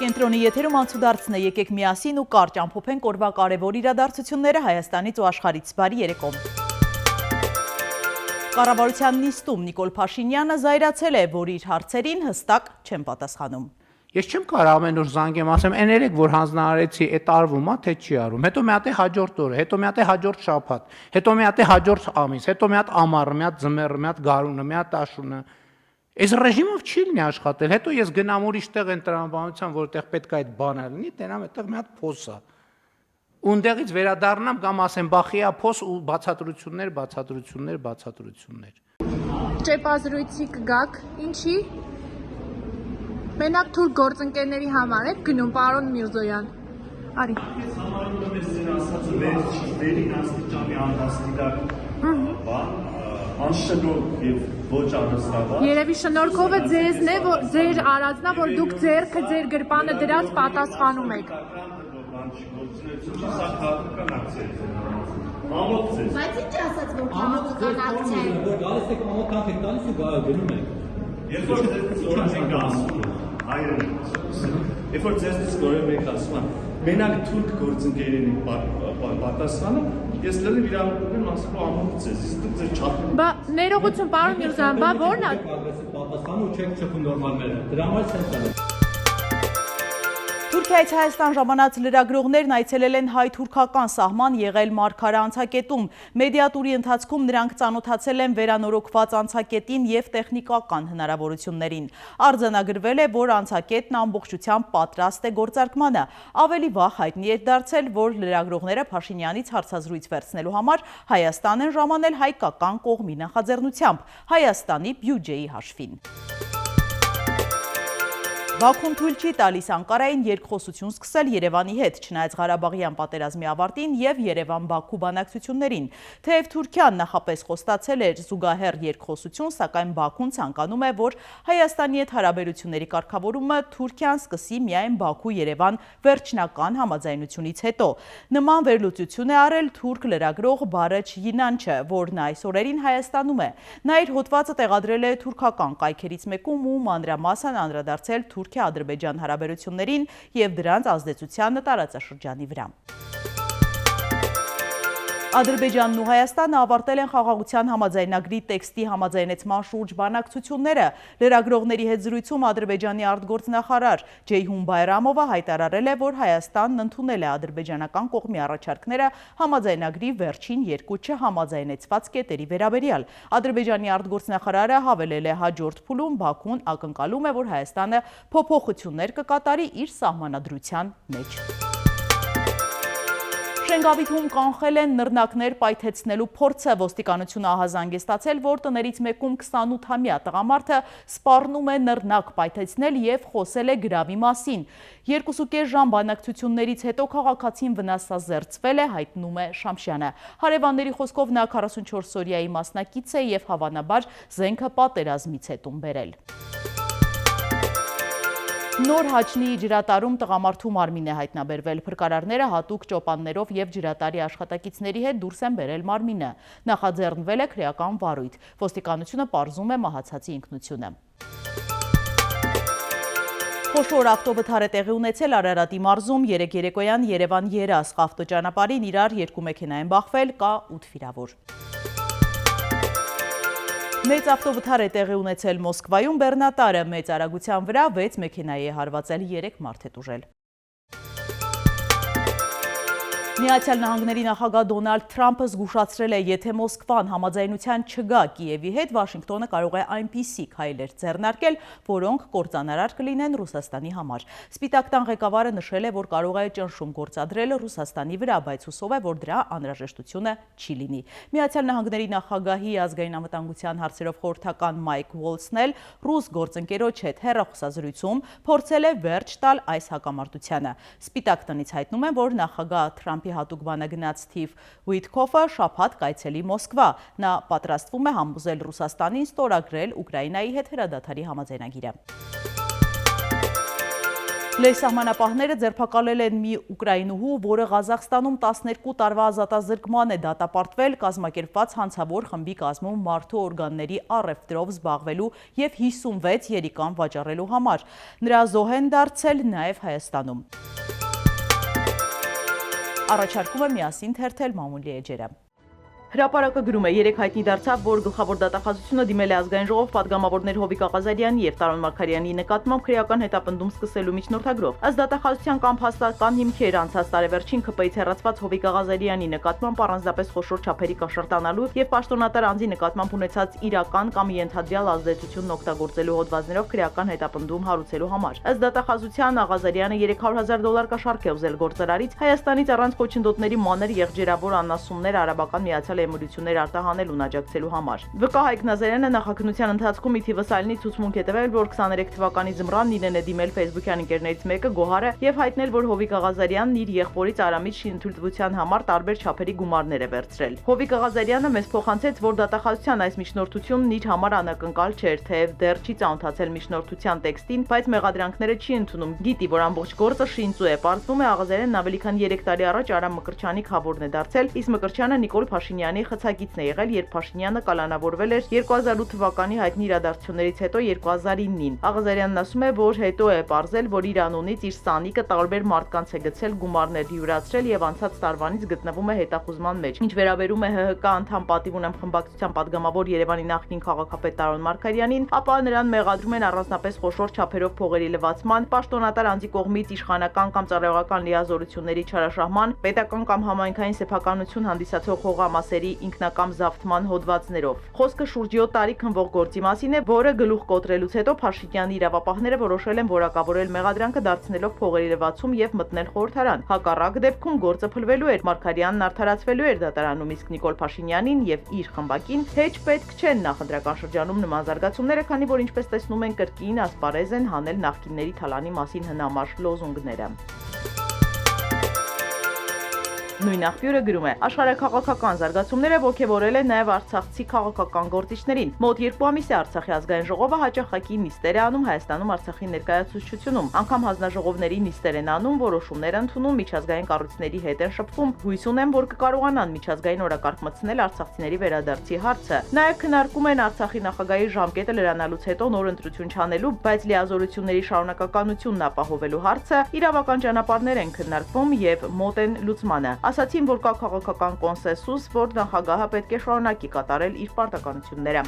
Կենտրոնի եթերում անցուդարձն է, եկեք միասին ու կարճ ամփոփենք օրվա կարևոր իրադարձությունները Հայաստանից ու աշխարհից։ Բարի երեկո։ Կառավարության նիստում Նիկոլ Փաշինյանը զայրացել է, որ իր հարցերին հստակ չեն պատասխանում։ Ես չեմ կարող ամեն օր զանգեմ, ասեմ, այն երեք որ հանձնարարեցի, այդ արվում է, թե չի արվում։ Հետո մի հատ է հաջորդ օրը, հետո մի հատ է հաջորդ շաբաթ, հետո մի հատ է հաջորդ ամիս, հետո մի հատ ամառը, մի հատ ձմեռը, մի հատ գարունը, մի հատ աշունը։ Այս ռեժիմով չի լինի աշխատել, հետո ես գնամ ուրիշ տեղ են տրամաբանության, որտեղ պետք է այդ բանը լինի, տենամ այդտեղ մի հատ փոս է։ Ունդեղից վերադառնամ կամ ասեմ, բախիա փոս ու բացատրություններ։ Ճեպազրույցի կգաք, ինչի։ Մենակ թուրք գործընկերների համար եք գնում, պարոն Միրզոյան։ Արի։ Ես համարում եմ ձեր ասածը վերին աստիճանի անդաստիդակ բան, անշնորհք եւ ոչ անհստակ։ Երևի շնորհքով է ձեզն է, որ ձեր արածնա, որ դուք ձերքը ձեր գրպանը դրած պատասխանում եք։ Սա քաղաքական ակցիա է։ Ամոթ ձեզ։ Բայց ինչ ասաց, որ քաղաքական ակցիա է։ Որ գալիս եք ամոթանք եք տալիս ու գնում եք։ Երբ որ ձեզ օրենք ենք ասում, հայրեն, երբ որ ձեզ օրենք ենք ասում, մենակ թուրք գործընկերին պատասխանը, ես լրիվ իրավունք եմ ասում ամոթ ձեզ, իսկ դուք ձեր չափում։ Բա ներողություն, պարոն Միրզոյան, բա ո՞րն է։ Պատասխանում ու չեք չփում նորմալները։ Դրա համար սենց է։ Թուրքիայից Հայաստան ժամանած լրագրողներն այցելել են հայ-թուրքական սահման եղել Մարգարե անցակետում։ Մեդիատուրի ընթացքում նրանք ծանոթացել են վերանորոգված անցակետին և տեխնիկական հնարավորություններին։ Արձանագրվել է, որ անցակետն ամբողջությամբ պատրաստ է գործարկմանը։ Ավելի վաղ հայտնի էր դարձել, որ լրագրողները Փաշինյանից հարցազրույց վերցնելու համար Հայաստան են ժամանել հայկական կողմի նախաձեռնությամբ, Հայաստանի բյուջեի հաշվին։ Բաքուն թույլ չի տալիս Անկարային երկխոսություն սկսել Երևանի հետ, չնայած Ղարաբաղյան պատերազմի ավարտին և Երևան-Բաքու բանակցություններին։ Թեև Թուրքիան նախապես խոստացել էր զուգահեռ երկխոսություն, սակայն Բաքուն ցանկանում է, որ Հայաստանի հետ հարաբերությունների կարգավորումը Թուրքիան սկսի միայն Բաքու-Երևան վերջնական համաձայնությունից հետո։ Նման վերլուծություն է արել թուրք լրագրող Բարեչ Յինանչը, որն այս օրերին Հայաստանում է։ Նա իր հոդվածը տեղադրել է թուրքական կայքերից մեկում ու մանրամասն անդրադարձել Թուրքիա-Ադրբեջան հարաբերություններին և դրանց ազդեցությանը տարածաշրջանի վրա։ Ադրբեջանն ու Հայաստանը ավարտել են խաղաղության համաձայնագրի տեքստի համաձայնեցման շուրջ բանակցությունները։ Լրագրողների հետ զրույցում Ադրբեջանի արտգործնախարար Ջեյհուն Բայրամովը հայտարարել է, որ Հայաստանն ընդունել է ադրբեջանական կողմի առաջարկները համաձայնագրի վերջին երկու չհամաձայնեցված կետերի վերաբերյալ։ Ադրբեջանի արտգործնախարարը հավելել է, հաջորդ փուլում Բաքուն ակնկալում է, որ Հայաստանը փոփոխություններ կկատարի իր սահմանադրության մեջ։ Շենգավիթում կանխել են նռնակներ պայթեցնելու փորձը։ Ոստիկանությունը ահազանգեստացել, որ տներից մեկում 28-ամյա տղամարդը սպառնում է նռնակ պայթեցնել և խոսել է գրավի մասին։ 2.5 ժամ բանակցություններից հետո քաղաքացին վնասազերծվել է, հայտնում է Շամշյանը։ Հարևանների խոսքով նա 44-օրյայի մասնակից է և հավանաբար զենքը պատերազմից է տուն բերել։ Նոր Հաչնի ջրատարում տղամարդու մարմին է հայտնաբերվել։ Փրկարարները հատուկ ճոպաններով և ջրատարի աշխատակիցների հետ դուրս են բերել մարմինը։ Նախաձեռնվել է քրեական վարույթ։ Ոստիկանությունը պարզում է մահացածի ինքնությունը։ Խոշոր ավտովթար է տեղի ունեցել Արարատի մարզում, երեկ երեկոյան Երևան-Երասխ ավտոճանապարհին իրար երկու մեքենա են բախվել, կա 8 վիրավոր։ Մեծ ավտովթար է տեղի ունեցել Մոսկվայում, բեռնատարը մեծ արագության վրա 6 մեքենայի է հարվածել, 3 մարդ է տուժել։ Միացյալ Նահանգների նախագահ Դոնալդ Թրամփը զգուշացրել է, եթե Մոսկվան համաձայնության չգա Կիևի հետ, Վաշինգտոնը կարող է այնպիսի քայլեր ձեռնարկել, որոնք կործանարար կլինեն Ռուսաստանի համար։ Սպիտակ տան ղեկավարը նշել է, որ կարող է ճնշում գործադրել Ռուսաստանի վրա, բայց հուսով է, որ դրա անհրաժեշտությունը չի լինի։ Միացյալ Նահանգների նախագահի ազգային անվտանգության հարցերով խորհրդական Մայք Ուոլսն էլ ռուս գործընկերոջ հետ հեռախոսազրույցում փորձել է վերջ տալ այս հակամարտությանը։ Սպիտակ տնից հայտնում են, որ նախագահ Թրամփի հատուկ բանագնաց Սթիվ Ուիտքոֆը շաբաթ կայցելի Մոսկվա։ Նա պատրաստվում է համոզել Ռուսաստանին ստորագրել Ուկրաինայի հետ հրադադարի համաձայնագիրը։ Լեյսահմանապահները ձերբակալել են մի ուկրաինուհու, որը Ղազախստանում 12 տարվա ազատազրկման է դատապարտվել կազմակերպված հանցավոր խմբի կազմում մարդու օրգանների առևտրով զբաղվելու և 56 երիկամ վաճառելու համար։ Նրա զոհ են դարձել նաև Հայաստանում։ Առաջարկում է միասին թերթել մամուլի էջերը։ Հրապարակը գրում է, երեկ հայտնի դարձավ, որ գլխավոր դատախազությունը դիմել է ազգային ժողով պատգամավորներ Հովիկ Աղազարյանի և Տարոն Մարգարյանի նկատմամբ քրեական հետապնդում սկսելու միջնորդագրով։ Ըստ դատախազության կամ հաստատական հիմքեր անցած տարեվերջին ՔՊ-ից հեռացված Հովիկ Աղազարյանի նկատմամբ առանձնապես խոշոր չափերի կաշառտանալու և պաշտոնատար անձի նկատմամբ ունեցած իրական կամ ենթադրյալ ազդեցությունն օգտագործելու հոդվածներով քրեական հետապնդում հարուցելու համար։ Ըստ դատախազության Աղազարյանը $300,000 կաշառք է ուզել գործարարից Հայաստանից առանց խոչընդոտների մանր եղջերավոր անասուններ Արաբական Միացյալ Էմիրություններ արտահանելուն աջակցելու համար։ ՎԿ Հայկ Նազարյանը նախաքննության ընթացքում ի թիվս այլնի ցուցմունք է տվել, որ 23 թվականի ձմռան իրեն է դիմել Facebook-յան ընկերներից մեկը Գոհարը եւ հայտնել, որ Հովիկ Աղազարյանն իր եղբորից Արամից շինթույլտվության համար տարբեր չափերի գումարներ է վերցրել։ Հովիկ Աղազարյանը մեզ փոխանցեց, որ դատախազության այս միջնորդությունն իր համար անակնկալ չէր, թեև դեռ չի ծանոթացել միջնորդության տեքստին, բայց մեղադրանքները չի ընդունում։ Գիտի, որ ամբողջ գործը շինծու է։ Պարզվում է Աղազարյանն ավելի քան 3 տարի առաջ Արամ Մկրտչյանի խավորն է դարձել, իսկ Մկրտչյանը Նիկոլ Փաշինյանի խցակիցն է եղել, երբ Փաշինյանը կալանավորվել էր 2008 թվականի հայտնի իրադարձություններից հետո 2009-ին։ Աղազարյանն ասում է, որ հետո է պարզել, որ իր անունից իր սանիկը տարբեր մարդկանց է գցել, գումարներ յուրացրել եւ անցած տարվանից գտնվում է հետախուզման մեջ։ Ինչ վերաբերում է ՀՀԿ անդամ պատիվ ունեմ խմբակցության падգամավոր Երևանի նախկին քաղաքապետ Տարոն Մարգարյանին, ապա նրան մեղադրում են առանձնապես խոշոր չափերով փողերի լվացման, պաշտոնատար անձի կողմից իշխանական կամ ծառայողական լիազորությունների չարաշահման, պետական կամ համայնքային սեփականություն հանդիսացող հողամասերի ինքնակամ զավթման հոդվածներով։ Խոսքը շուրջ 7 տարի քննվող գործի մասին է, որը գլուխ կոտրելուց հետո Փաշինյանի իրավապահները որոշել են որակավորել մեղադրանքը դարձնելով փողերի լվացում եւ մտնել խորհրդարան։ Հակառակ դեպքում գործը փլվելու էր, Մարգարյանն արդարացվելու էր դատարանում, իսկ Նիկոլ Փաշինյանին եւ իր խմբակին հեչ պետք չեն նախընտրական շրջանում նման զարգացումները, քանի որ ինչպես տեսնում են կրկին ասպարեզ են հանել նախկինների թալանի մասին հնամաշ լոզունգները։ Նույն աղբյուրը գրում է. աշխարհաքաղաքական զարգացումները ոգևորել են նաև արցախցի քաղաքական գործիչներին։ Մոտ 2 ամիս է Արցախի ազգային ժողովը հաճախակի նիստեր է անում Հայաստանում Արցախի ներկայացուցչությունում, անգամ հանձնաժողովների նիստեր են անում, որոշումներ ընդունում, միջազգային կառույցների հետ են շփվում։ Հույս ունեմ, որ կկարողանան միջազգային օրակարգ մտցնել արցախցիների վերադարձի հարցը։ Նաև քննարկում են Արցախի նախագահի ժամկետը լրանալուց հետո նոր ընտրություն չանելու, բայց լիազորությունների շարունակականությունն ապահովելու հարցը իրավական ճանապարհներ են քննարկվում եւ մոտ են լուծմանը։ Ասացին, որ կա քաղաքական կոնսենսուս, որ նախագահը պետք է շարունակի կատարել իր պարտականությունները։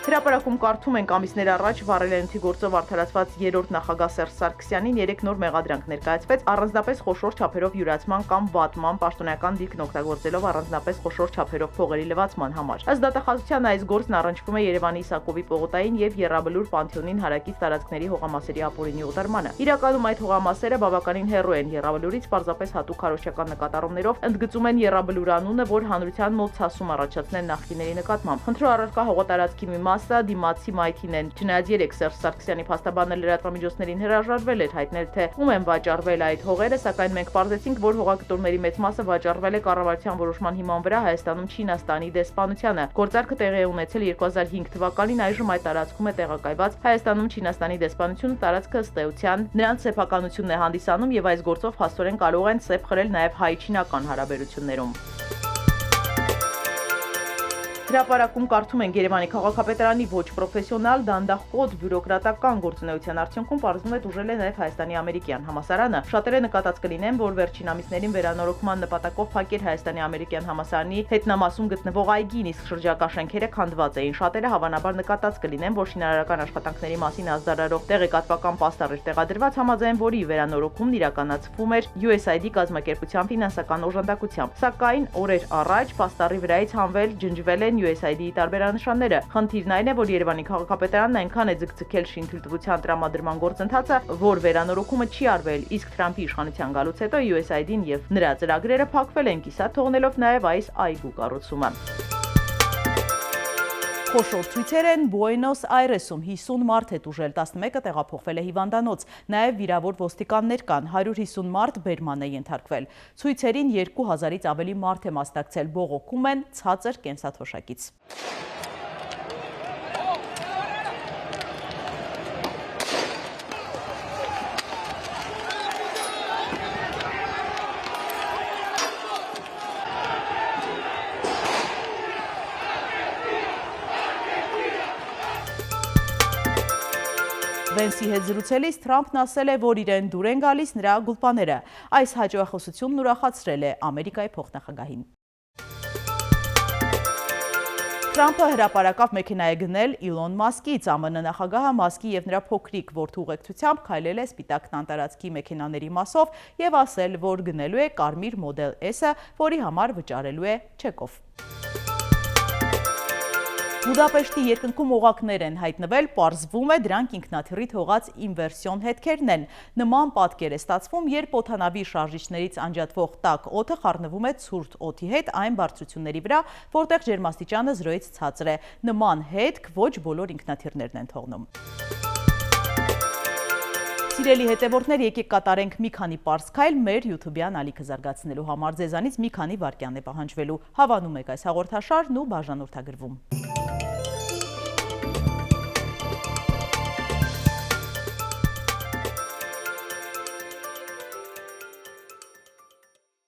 Հրապարակում կարդում ենք ամիսներ առաջ վառելենթի գործով արդարացված երրորդ նախագահ Սերժ Սարգսյանին 3 նոր մեղադրանք ներկայացվեց առանձնապես խոշոր չափերով յուրացման կամ վատման պաշտոնական դիրքն օգտագործելով առանձնապես խոշոր չափերով փողերի լվացման համար։ Ըստ դատախազության այս գործն առնչվում է Երևանի Իսակովի պողոտային եւ Եռաբլուր Պանթեոնին հարակից տարածքների հողամասերի ապօրինի օտարմանը։ Իրականում այդ հողամասերը բավականին հեռու են Եռաբլուրից, պարզապես հատուկ քարոզչական նկատառումներով ընդգծում են Եռաբլուր անունը, որ հանրության մոտ ցասում առաջացնեն նախկիների նկատմամբ։ Խնդրու առարկա հողատարածքի մի մասը դիմացի մայթին են։ Չնայած երեք Սերժ Սարգսյանի փաստաբանը լրատվամիջոցներին հրաժարվել էր հայտնել, թե ում են վաճառվել այդ հողերը, սակայն մենք պարզեցինք, որ հողագտորների մեծ մասը վաճառվել է կառավարության որոշման հիման վրա Հայաստանում Չինաստանի դեսպանությանը։ Գործարքը տեղի է ունեցել 2005 թվականին, այժմ այդ տարածքում է տեղակայված Հայաստանում Չինաստանի դեսպանությունը, տարածքը ըստ էության նրանց սեփականությունն է հանդիսանում եւ այս գործով փաստորեն կարող են սեփ խրել նաեւ հայ-չինական հարաբերություններում։ Հրապարակում կարդում ենք Երևանի քաղաքապետարանի ոչ պրոֆեսիոնալ դանդաղկոտ բյուրոկրատական գործունեության արդյունքում պարզվում է տուժել է նաև Հայաստանի ամերիկյան համալսարանը։ Շատերը նկատած կլինեն, որ վերջին ամիսներին վերանորոգման նպատակով փակեր Հայաստանի ամերիկյան համալսարանի հետնամասում գտնվող այգին, իսկ շրջակա շենքերը քանդված էին։ Շատերը հավանաբար նկատած կլինեն, որ շինարարական աշխատանքների մասին ազդարարող տեղեկատվական պաստառ էր տեղադրված, համաձայն որի վերանորոգումն իրականացվում էր USAID կազմակերպության ֆինանսական օժանդակությամբ։ Սակայն օրեր առաջ պաստառի վրայից հանվել ջնջվել են USAID-ի տարբերանշանները։ Խնդիրն այն է, որ Երևանի քաղաքապետարանն այնքան է ձգձգել շինթույլտվության տրամադրման գործընթացը, որ վերանորոգումը չի արվել, իսկ Թրամփի իշխանության գալուց հետո USAID-ին եւ նրա ծրագրերը փակվել են կիսատ, թողնելով նաեւ այս այգու կառուցումը։ Խոշոր ցույցեր են Բուենոս Այրեսում 50 մարդ է տուժել, 11-ը տեղափոխվել է հիվանդանոց, նաև վիրավոր ոստիկաններ կան, 150 մարդ բերման է ենթարկվել։ Ցույցերին 2000-ից ավելի մարդ է մասնակցել, բողոքում են ցածր կենսաթոշակից։ Վենսի հետ զրուցելիս Թրամփն ասել է, որ իրեն դուր են գալիս նրա գուլպաները։ Այս հաջողությունն ուրախացրել է Ամերիկայի փոխնախագահին։ Թրամփը հրապարակավ մեքենա է գնել Իլոն Մասկից։ ԱՄՆ նախագահը Մասկի եւ նրա փոքրիկ որդու ուղեկցությամբ քայլել է Սպիտակ տանտարացքի մեքենաների մասով եւ ասել, որ գնելու է կարմիր մոդել S-ը, որի համար վճարելու է չեկով։ Բուդապեշտի երկնքում օղակներ են հայտնվել, պարզվում է դրանք ինքնաթիռի թողած ինվերսիոն հետքերն են։ Նման պատկեր է ստացվում, երբ օդանավի շարժիչներից անջատվող տաք օդը խառնվում է ցուրտ օդի հետ այն բարձրությունների վրա, որտեղ ջերմաստիճանը 0-ից ցածր է։ Նման հետք ոչ բոլոր ինքնաթիռներն են թողնում։ Սիրելի հետևորդներ, եկեք կատարենք մի քանի պարզ քայլ մեր YouTube-յան ալիքը զարգացնելու համար։ Ձեզանից մի քանի վայրկյան է պահանջվելու։ Հավանում եք այս հաղորդաշարն ու բաժանորդագրվում։